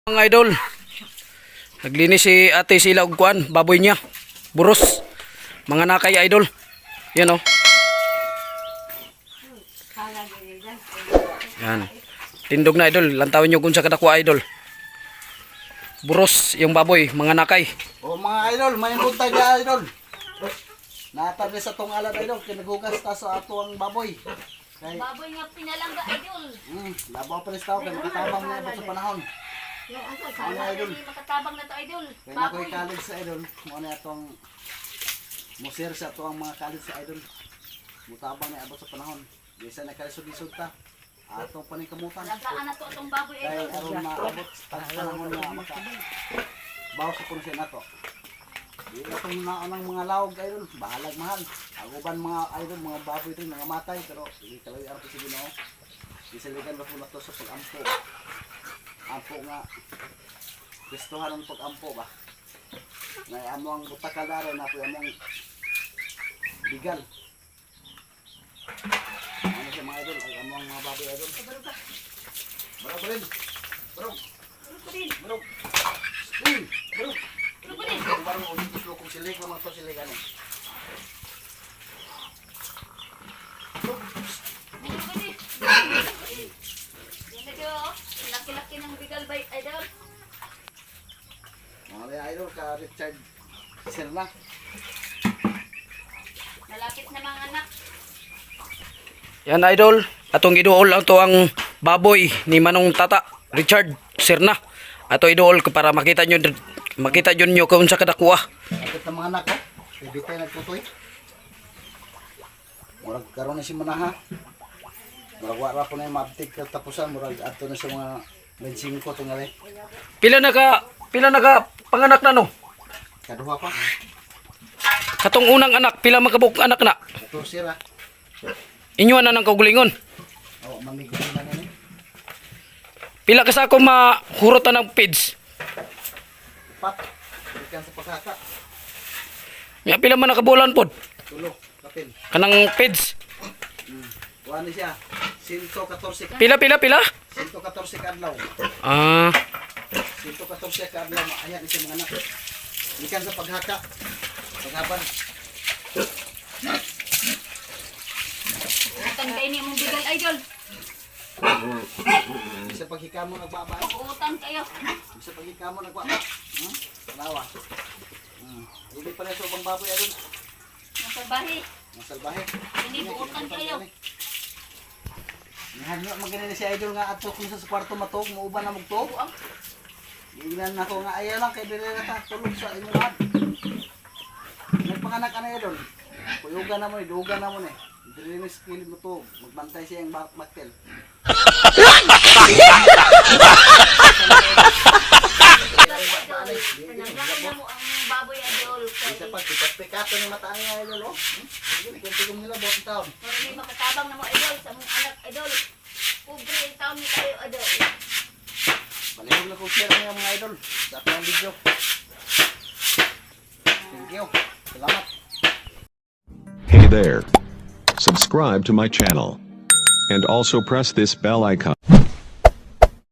Mga idol, naglinis si ate sila og kuan, baboy niya. Buros. Mga nakay idol. Yan oh. Yan. Tindog na idol, lantawin nyo kung sa kadakwa idol. Buros yung baboy, mga nakay. O mga idol, may buntay na idol. Natabi sa tong alat idol, kinagugas ta sa ato ang baboy. Kay Baboy nga pinalangga idol. labaw pa rin tao kay makatabang na ba sa panahon. Sana idol. Makatabang na to idol. Kaya na ko'y college sa idol, mo na itong musir sa ito ang mga college sa idol. Mutabang na abot sa panahon. Bisa na kalisod-lisod ta. Atong paningkamutan. Lagaan na to atong baboy Kaya idol. aron maabot sa panahon na maka bawas sa puno siya na to. Di na itong naunang mga lawag idol, bahalag mahal. Aguban mga idol, mga baboy ito, mga matay. Pero hindi talaga ang sige no. Isaligan ba po na to sa pag-ampo. Ampo nga. Gustuhan ang pag-ampo ba. May among butakalaro na po among bigal. Ano siya mga idol, ay among mga baboy idol. Barog rin. Barog. Barog. Barog. Kung barong ulit gusto kong silig naman to silig ano. Yan na diyo. Laki-laki ng bigal bay idol. Mga idol ka Richard Serna. Malapit na mga anak. Yan idol, atong iduol lang to ang baboy ni Manong Tata, Richard Serna. Ato iduol ko para makita nyo kung sa kadakwa. Kapit ng mga anak ko. Bibitay nagtutoy. Murag karoon na si Manaha. Murag wala po na yung mabtik tapusan. Murag ato na sa mga 25 ko tungali. Pila naka panganak na no? Kaduha pa. Katong unang anak, pila makabuk anak na? Ito sira. Inyuan na ng kaugulingon. O, mamigo na nini. Pila ka sa ako mahurutan ng pids. Pat. Ikan sa pagkaka. May pila man nakabulan pod. Tulo. Kapil. Kanang pids. Kuha ni siya. 114. Pila. 114 kadlaw. Ah, 114 kadlaw. Ayan ni siya mga anak. Ikan sa paghaka. Paghaban. Utang kayo ni mong bigal idol. Sa paghika mo nagbaba. Utang kayo. Sa paghika mo nagbaba. Palawa. Hindi pa rin sa ubang baboy ayun. Masalbahi. Masalbahe. Hindi buutan kayo. Nahagyo maganin si idol nga ato kung sa kwarto matog, muuban na mugtog. Tingnan na ko nga ayaw lang kay dili na ta tulog sa imuhan. Nagpanganak ka na idol. Kuyugan na mo, idugan na mo ni. Dili na skill mo to, magbantay siya ang baktel. Pinaglakan na mo ang baboy idol. Isa pa pikato ni mata niya idol oh. Sige, tigong nila bot taon. Pero may makatabang na mo idol sa mong anak idol. Pobre ang taon ni tayo idol. Balihog na kong share niya mga idol. Sa ating video. Thank you. Salamat. Hey there. Subscribe to my channel. And also press this bell icon.